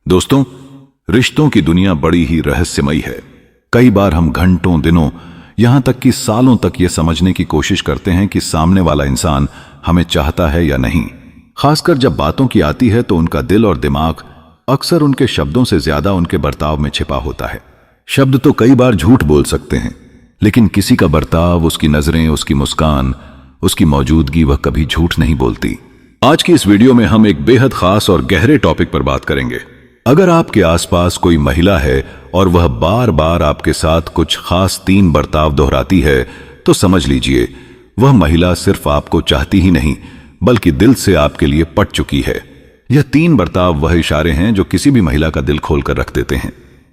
दोस्तों, रिश्तों की दुनिया बड़ी ही रहस्यमयी है। कई बार हम घंटों, दिनों, यहां तक कि सालों तक ये समझने की कोशिश करते हैं कि सामने वाला इंसान हमें चाहता है या नहीं। खासकर जब बातों की आती है तो उनका दिल और दिमाग अक्सर उनके शब्दों से ज्यादा उनके बर्ताव में छिपा होता है। शब्द तो कई बार झूठ बोल सकते हैं, लेकिन किसी का बर्ताव, उसकी नजरें, उसकी मुस्कान, उसकी मौजूदगी, वह कभी झूठ नहीं बोलती। आज की इस वीडियो में हम एक बेहद खास और गहरे टॉपिक पर बात करेंगे। अगर आपके आसपास कोई महिला है और वह बार बार आपके साथ कुछ खास 3 बर्ताव दोहराती है, तो समझ लीजिए वह महिला सिर्फ आपको चाहती ही नहीं बल्कि दिल से आपके लिए पट चुकी है। यह 3 बर्ताव वह इशारे हैं जो किसी भी महिला का दिल खोलकर रख देते हैं।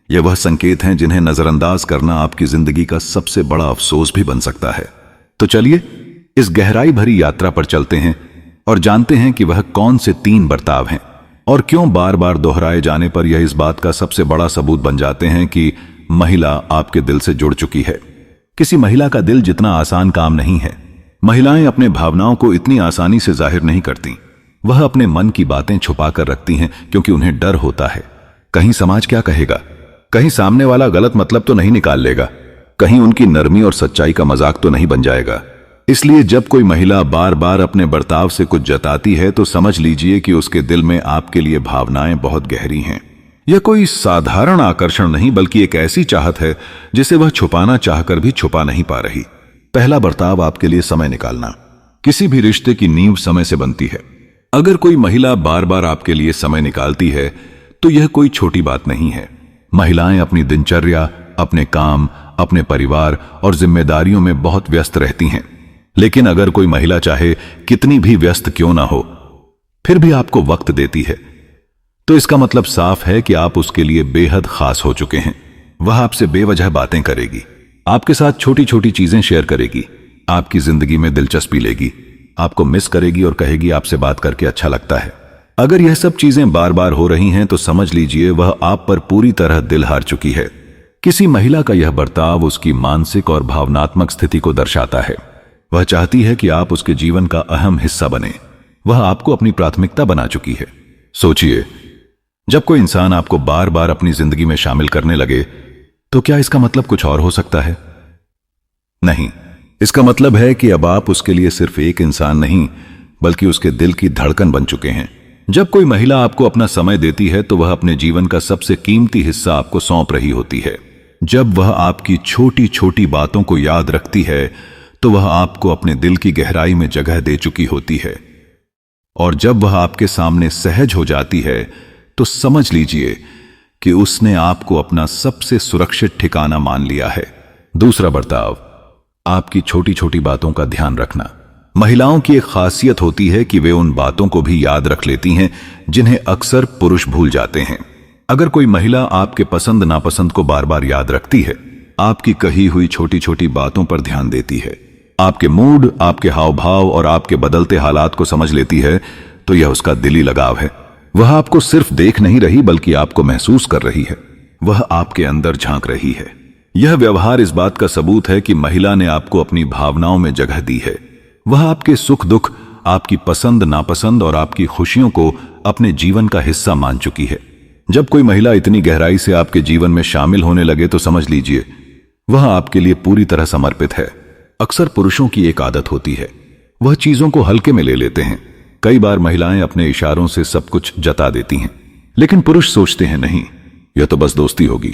यह वह संकेत हैं जिन्हें नजरअंदाज करना आपकी जिंदगी का सबसे बड़ा अफसोस भी बन सकता है। तो चलिए इस गहराई भरी यात्रा पर चलते हैं और जानते हैं कि वह कौन से 3 बर्ताव हैं और क्यों बार बार दोहराए जाने पर यह इस बात का सबसे बड़ा सबूत बन जाते हैं कि महिला आपके दिल से जुड़ चुकी है। किसी महिला का दिल जितना आसान काम नहीं है। महिलाएं अपने भावनाओं को इतनी आसानी से जाहिर नहीं करती। वह अपने मन की बातें छुपा कर रखती हैं क्योंकि उन्हें डर होता है, कहीं समाज क्या कहेगा, कहीं सामने वाला गलत मतलब तो नहीं निकाल लेगा, कहीं उनकी नरमी और सच्चाई का मजाक तो नहीं बन जाएगा। इसलिए जब कोई महिला बार बार अपने बर्ताव से कुछ जताती है तो समझ लीजिए कि उसके दिल में आपके लिए भावनाएं बहुत गहरी हैं। यह कोई साधारण आकर्षण नहीं बल्कि एक ऐसी चाहत है जिसे वह छुपाना चाहकर भी छुपा नहीं पा रही। पहला बर्ताव आपके लिए समय निकालना। किसी भी रिश्ते की नींव समय से बनती है। अगर कोई महिला बार बार आपके लिए समय निकालती है तो यह कोई छोटी बात नहीं है। महिलाएं अपनी दिनचर्या, अपने काम, अपने परिवार और जिम्मेदारियों में बहुत व्यस्त रहती हैं। लेकिन अगर कोई महिला चाहे कितनी भी व्यस्त क्यों ना हो, फिर भी आपको वक्त देती है, तो इसका मतलब साफ है कि आप उसके लिए बेहद खास हो चुके हैं। वह आपसे बेवजह बातें करेगी, आपके साथ छोटी छोटी चीजें शेयर करेगी, आपकी जिंदगी में दिलचस्पी लेगी, आपको मिस करेगी और कहेगी आपसे बात करके अच्छा लगता है। अगर यह सब चीजें बार बार हो रही हैं तो समझ लीजिए वह आप पर पूरी तरह दिल हार चुकी है। किसी महिला का यह बर्ताव उसकी मानसिक और भावनात्मक स्थिति को दर्शाता है। वह चाहती है कि आप उसके जीवन का अहम हिस्सा बने। वह आपको अपनी प्राथमिकता बना चुकी है। सोचिए, जब कोई इंसान आपको बार बार अपनी जिंदगी में शामिल करने लगे तो क्या इसका मतलब कुछ और हो सकता है? नहीं, इसका मतलब है कि अब आप उसके लिए सिर्फ एक इंसान नहीं बल्कि उसके दिल की धड़कन बन चुके हैं। जब कोई महिला आपको अपना समय देती है तो वह अपने जीवन का सबसे कीमती हिस्सा आपको सौंप रही होती है। जब वह आपकी छोटी छोटी बातों को याद रखती है तो वह आपको अपने दिल की गहराई में जगह दे चुकी होती है। और जब वह आपके सामने सहज हो जाती है तो समझ लीजिए कि उसने आपको अपना सबसे सुरक्षित ठिकाना मान लिया है। दूसरा बर्ताव, आपकी छोटी छोटी बातों का ध्यान रखना। महिलाओं की एक खासियत होती है कि वे उन बातों को भी याद रख लेती हैं जिन्हें अक्सर पुरुष भूल जाते हैं। अगर कोई महिला आपके पसंद नापसंद को बार बार याद रखती है, आपकी कही हुई छोटी छोटी बातों पर ध्यान देती है, आपके मूड, आपके हाव भाव और आपके बदलते हालात को समझ लेती है, तो यह उसका दिली लगाव है। वह आपको सिर्फ देख नहीं रही बल्कि आपको महसूस कर रही है। वह आपके अंदर झांक रही है। यह व्यवहार इस बात का सबूत है कि महिला ने आपको अपनी भावनाओं में जगह दी है। वह आपके सुख दुख, आपकी पसंद नापसंद और आपकी खुशियों को अपने जीवन का हिस्सा मान चुकी है। जब कोई महिला इतनी गहराई से आपके जीवन में शामिल होने लगे तो समझ लीजिए वह आपके लिए पूरी तरह समर्पित है। अक्सर पुरुषों की एक आदत होती है, वह चीजों को हल्के में ले लेते हैं। कई बार महिलाएं अपने इशारों से सब कुछ जता देती हैं, लेकिन पुरुष सोचते हैं नहीं, यह तो बस दोस्ती होगी।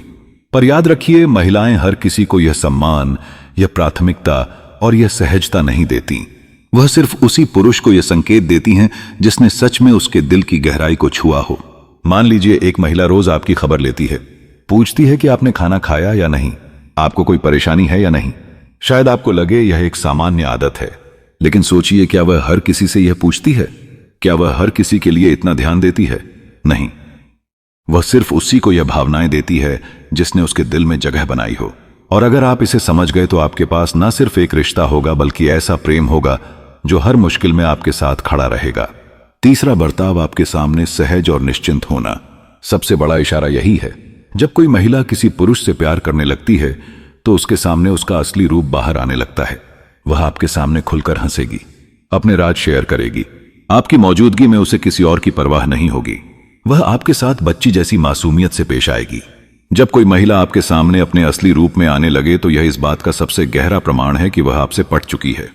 पर याद रखिए, महिलाएं हर किसी को यह सम्मान, यह प्राथमिकता और यह सहजता नहीं देती। वह सिर्फ उसी पुरुष को यह संकेत देती हैं जिसने सच में उसके दिल की गहराई को छुआ हो। मान लीजिए एक महिला रोज आपकी खबर लेती है, पूछती है कि आपने खाना खाया या नहीं, आपको कोई परेशानी है या नहीं। शायद आपको लगे यह एक सामान्य आदत है, लेकिन सोचिए, क्या वह हर किसी से यह पूछती है? क्या वह हर किसी के लिए इतना ध्यान देती है? नहीं, वह सिर्फ उसी को यह भावनाएं देती है जिसने उसके दिल में जगह बनाई हो। और अगर आप इसे समझ गए तो आपके पास न सिर्फ एक रिश्ता होगा बल्कि ऐसा प्रेम होगा जो हर मुश्किल में आपके साथ खड़ा रहेगा। तीसरा बर्ताव, आपके सामने सहज और निश्चिंत होना। सबसे बड़ा इशारा यही है। जब कोई महिला किसी पुरुष से प्यार करने लगती है तो उसके सामने उसका असली रूप बाहर आने लगता है। वह आपके सामने खुलकर हंसेगी, अपने राज शेयर करेगी। आपकी मौजूदगी में उसे किसी और की परवाह नहीं होगी। वह आपके साथ बच्ची जैसी मासूमियत से पेश आएगी। जब कोई महिला आपके सामने अपने असली रूप में आने लगे तो यह इस बात का सबसे गहरा प्रमाण है कि वह आपसे पट चुकी है।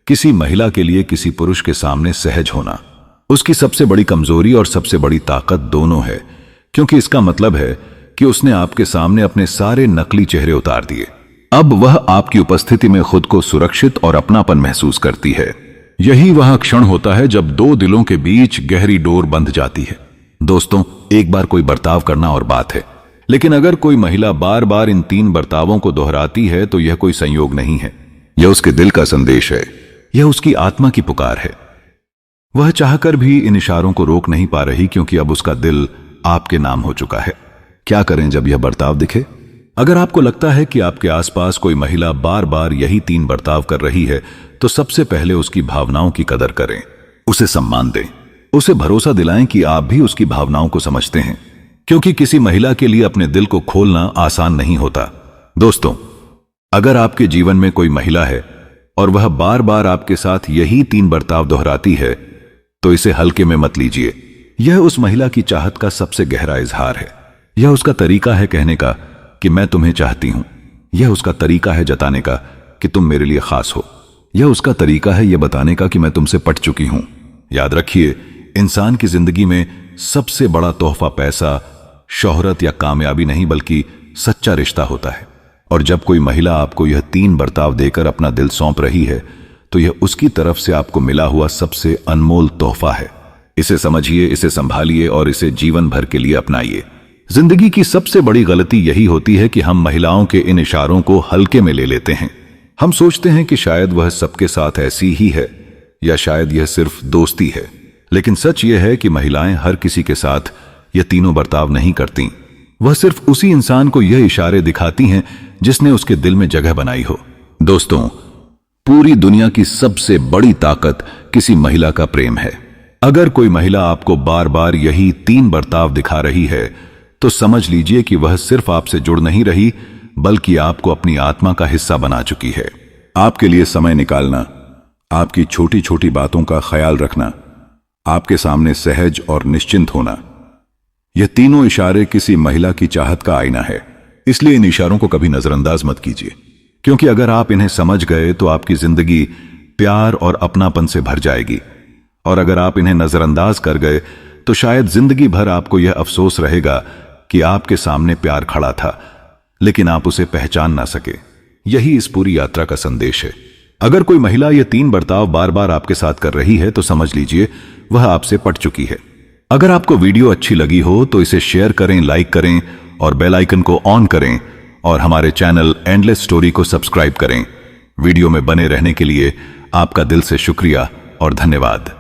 किसी महिला के लिए किसी पुरुष के सामने सहज होना उसकी सबसे बड़ी कमजोरी और सबसे बड़ी ताकत दोनों है, क्योंकि इसका मतलब है कि उसने आपके सामने अपने सारे नकली चेहरे उतार दिए। अब वह आपकी उपस्थिति में खुद को सुरक्षित और अपनापन महसूस करती है। यही वह क्षण होता है जब दो दिलों के बीच गहरी डोर बंध जाती है। दोस्तों, एक बार कोई बर्ताव करना और बात है, लेकिन अगर कोई महिला बार बार इन 3 बर्तावों को दोहराती है तो यह कोई संयोग नहीं है, यह उसके दिल का संदेश है, यह उसकी आत्मा की पुकार है। वह चाहकर भी इन इशारों को रोक नहीं पा रही, क्योंकि अब उसका दिल आपके नाम हो चुका है। क्या करें जब यह बर्ताव दिखे? अगर आपको लगता है कि आपके आसपास कोई महिला बार बार यही 3 बर्ताव कर रही है, तो सबसे पहले उसकी भावनाओं की कदर करें, उसे सम्मान दें, उसे भरोसा दिलाएं कि आप भी उसकी भावनाओं को समझते हैं, क्योंकि किसी महिला के लिए अपने दिल को खोलना आसान नहीं होता। दोस्तों, अगर आपके जीवन में कोई महिला है और वह बार बार आपके साथ यही 3 बर्ताव दोहराती है, तो इसे हल्के में मत लीजिए। यह उस महिला की चाहत का सबसे गहरा इजहार है। यह उसका तरीका है कहने का कि मैं तुम्हें चाहती हूं। यह उसका तरीका है जताने का कि तुम मेरे लिए खास हो। यह उसका तरीका है यह बताने का कि मैं तुमसे पट चुकी हूं। याद रखिए, इंसान की जिंदगी में सबसे बड़ा तोहफा पैसा, शोहरत या कामयाबी नहीं, बल्कि सच्चा रिश्ता होता है। और जब कोई महिला आपको यह 3 बर्ताव देकर अपना दिल सौंप रही है, तो यह उसकी तरफ से आपको मिला हुआ सबसे अनमोल तोहफा है। इसे समझिए, इसे संभालिए और इसे जीवन भर के लिए अपनाइए। जिंदगी की सबसे बड़ी गलती यही होती है कि हम महिलाओं के इन इशारों को हल्के में ले लेते हैं। हम सोचते हैं कि शायद वह सबके साथ ऐसी ही है, या शायद यह सिर्फ दोस्ती है। लेकिन सच यह है कि महिलाएं हर किसी के साथ ये तीनों बर्ताव नहीं करती। वह सिर्फ उसी इंसान को यह इशारे दिखाती हैं जिसने उसके दिल में जगह बनाई हो। दोस्तों, पूरी दुनिया की सबसे बड़ी ताकत किसी महिला का प्रेम है। अगर कोई महिला आपको बार बार यही 3 बर्ताव दिखा रही है, तो समझ लीजिए कि वह सिर्फ आपसे जुड़ नहीं रही, बल्कि आपको अपनी आत्मा का हिस्सा बना चुकी है। आपके लिए समय निकालना, आपकी छोटी छोटी बातों का ख्याल रखना, आपके सामने सहज और निश्चिंत होना, यह तीनों इशारे किसी महिला की चाहत का आईना है। इसलिए इन इशारों को कभी नजरअंदाज मत कीजिए, क्योंकि अगर आप इन्हें समझ गए तो आपकी जिंदगी प्यार और अपनापन से भर जाएगी। और अगर आप इन्हें नजरअंदाज कर गए तो शायद जिंदगी भर आपको यह अफसोस रहेगा कि आपके सामने प्यार खड़ा था, लेकिन आप उसे पहचान ना सके। यही इस पूरी यात्रा का संदेश है। अगर कोई महिला ये 3 बर्ताव बार बार आपके साथ कर रही है, तो समझ लीजिए वह आपसे पट चुकी है। अगर आपको वीडियो अच्छी लगी हो तो इसे शेयर करें, लाइक करें और बेल आइकन को ऑन करें, और हमारे चैनल एंडलेस स्टोरी को सब्सक्राइब करें। वीडियो में बने रहने के लिए आपका दिल से शुक्रिया और धन्यवाद।